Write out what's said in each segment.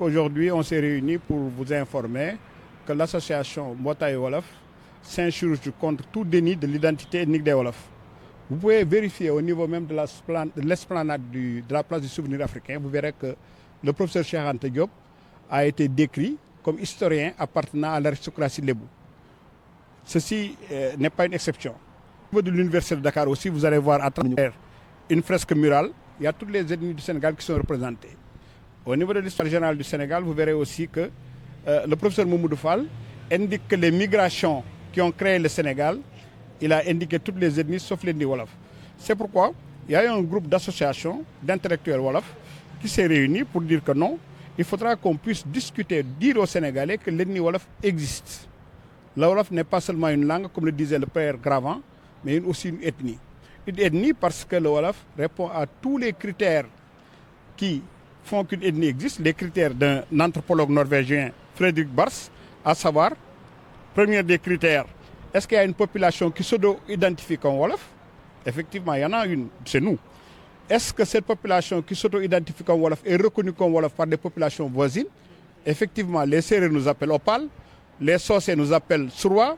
Aujourd'hui, on s'est réunis pour vous informer que l'association Mbotay Wolof s'insurge contre tout déni de l'identité ethnique des Wolofs. Vous pouvez vérifier au niveau même de l'esplanade de la place du souvenir africain, vous verrez que le professeur Cheikh Anta Diop a été décrit comme historien appartenant à l'aristocratie lébou. Ceci n'est pas une exception. Au niveau de l'université de Dakar aussi, vous allez voir à travers une fresque murale, il y a toutes les ethnies du Sénégal qui sont représentées. Au niveau de l'histoire générale du Sénégal, vous verrez aussi que le professeur Mamoudou Fall indique que les migrations qui ont créé le Sénégal, il a indiqué toutes les ethnies sauf l'ethnie Wolof. C'est pourquoi il y a eu un groupe d'associations, d'intellectuels Wolof qui s'est réuni pour dire que non, il faudra qu'on puisse discuter, dire aux Sénégalais que l'ethnie Wolof existe. Le Wolof n'est pas seulement une langue, comme le disait le père Gravant, mais aussi une ethnie. Une ethnie parce que le Wolof répond à tous les critères qui font qu'une ethnie existe, les critères d'un anthropologue norvégien, Frédéric Bars, à savoir, premier des critères, est-ce qu'il y a une population qui s'auto-identifie comme Wolof? Effectivement, il y en a une, c'est nous. Est-ce que cette population qui s'auto-identifie comme Wolof est reconnue comme Wolof par des populations voisines? Effectivement, les Sérères nous appellent Opal, les Socé nous appellent Surwa,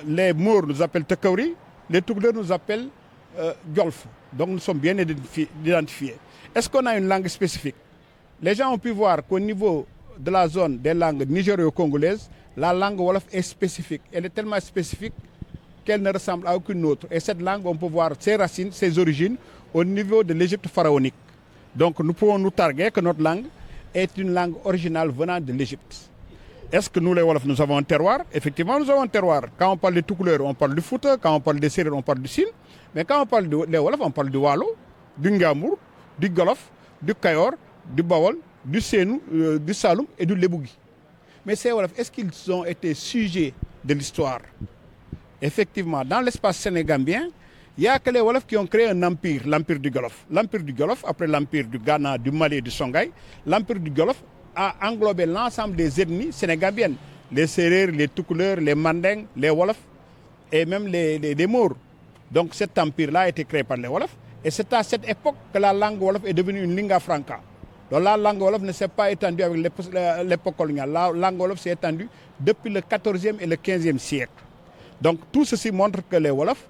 les Mours nous appellent Tekauri, les Tougleurs nous appellent Golf. Donc nous sommes bien identifiés. Est-ce qu'on a une langue spécifique? Les gens ont pu voir qu'au niveau de la zone des langues nigério-congolaises, la langue Wolof est spécifique. Elle est tellement spécifique qu'elle ne ressemble à aucune autre. Et cette langue, on peut voir ses racines, ses origines au niveau de l'Égypte pharaonique. Donc nous pouvons nous targuer que notre langue est une langue originale venant de l'Égypte. Est-ce que nous, les Wolofs, nous avons un terroir? Effectivement, nous avons un terroir. Quand on parle des Toucouleurs, on parle du Fouta. Quand on parle des Sérères, on parle du Sine. Mais quand on parle des Wolofs, on parle du Walo, du Ngamour, du Golof, du Kayor, du Bawol, du Sénou, du Saloum et du Lebougui. Mais ces Wolofs, est-ce qu'ils ont été sujets de l'histoire? Effectivement, dans l'espace sénégambien, il n'y a que les Wolofs qui ont créé un empire, l'empire du Golof. L'empire du Golof, après l'empire du Ghana, du Mali et du Songhai, l'empire du Golof a englobé l'ensemble des ethnies sénégambiennes. Les Sérères, les Toucouleurs, les Mandingues, les Wolofs et même les Maures. Donc cet empire-là a été créé par les Wolofs. Et c'est à cette époque que la langue Wolof est devenue une lingua franca. Donc la langue Wolof ne s'est pas étendue avec l'époque coloniale. La langue Wolof s'est étendue depuis le 14e et le 15e siècle. Donc tout ceci montre que les Wolofs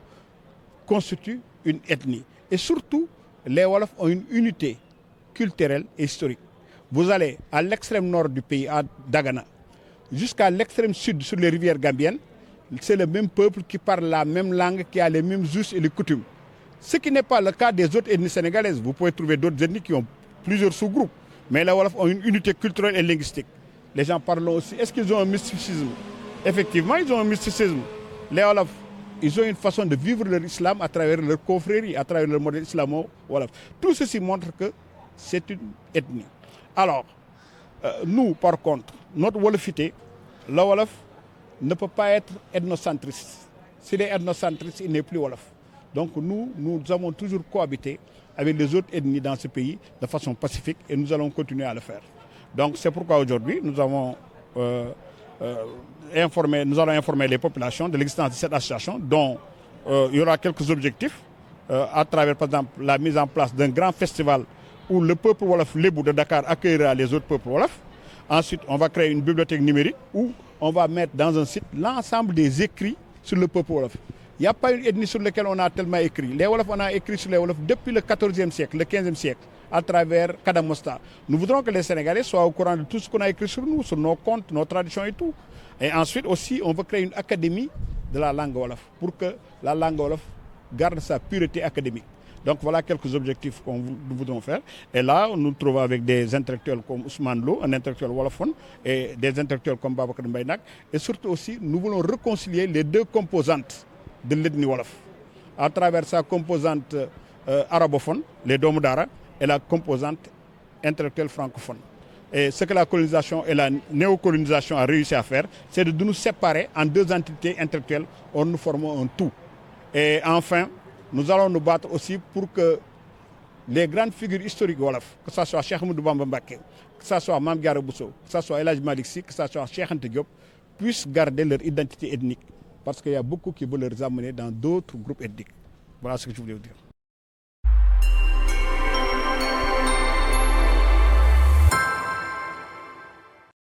constituent une ethnie. Et surtout, les Wolofs ont une unité culturelle et historique. Vous allez à l'extrême nord du pays, à Dagana, jusqu'à l'extrême sud sur les rivières gambiennes, c'est le même peuple qui parle la même langue, qui a les mêmes us et les coutumes. Ce qui n'est pas le cas des autres ethnies sénégalaises. Vous pouvez trouver d'autres ethnies qui ont plusieurs sous-groupes. Mais les Wolofs ont une unité culturelle et linguistique. Les gens parlent aussi. Est-ce qu'ils ont un mysticisme? Effectivement, ils ont un mysticisme. Les Wolofs, ils ont une façon de vivre leur islam à travers leur confrérie, à travers leur modèle islamo-wolof. Tout ceci montre que c'est une ethnie. Alors, nous, par contre, notre wolofité, le Wolof ne peut pas être ethnocentriste. S'il est ethnocentriste, il n'est plus Wolof. Donc nous avons toujours cohabité avec les autres ethnies dans ce pays de façon pacifique et nous allons continuer à le faire. Donc c'est pourquoi aujourd'hui nous allons informer les populations de l'existence de cette association dont il y aura quelques objectifs à travers par exemple la mise en place d'un grand festival où le peuple Wolof Lébou de Dakar accueillera les autres peuples Wolof. Ensuite, on va créer une bibliothèque numérique où on va mettre dans un site l'ensemble des écrits sur le peuple Wolof. Il n'y a pas une ethnie sur laquelle on a tellement écrit. Les Wolofs, on a écrit sur les Wolofs depuis le 14e siècle, le 15e siècle, à travers Kadamosta. Nous voudrons que les Sénégalais soient au courant de tout ce qu'on a écrit sur nous, sur nos contes, nos traditions et tout. Et ensuite aussi, on veut créer une académie de la langue Wolof pour que la langue Wolof garde sa pureté académique. Donc voilà quelques objectifs que nous voudrons faire. Et là, nous nous trouvons avec des intellectuels comme Ousmane Lo, un intellectuel wolophone, et des intellectuels comme Babacar Mbaye. Et surtout aussi, nous voulons réconcilier les deux composantes de l'ethnie Wolof, à travers sa composante arabophone, les Domudara, et la composante intellectuelle francophone. Et ce que la colonisation et la néocolonisation a réussi à faire, c'est de nous séparer en deux entités intellectuelles, en nous formant un tout. Et enfin, nous allons nous battre aussi pour que les grandes figures historiques Wolof, que ce soit Cheikh Ahmadou Bamba Mbacké, que ce soit Mame Diarra Bousso, que ce soit El Hadji Malick Sy, que ce soit Cheikh Anta Diop, puissent garder leur identité ethnique. Parce qu'il y a beaucoup qui veulent les amener dans d'autres groupes ethniques. Voilà ce que je voulais vous dire.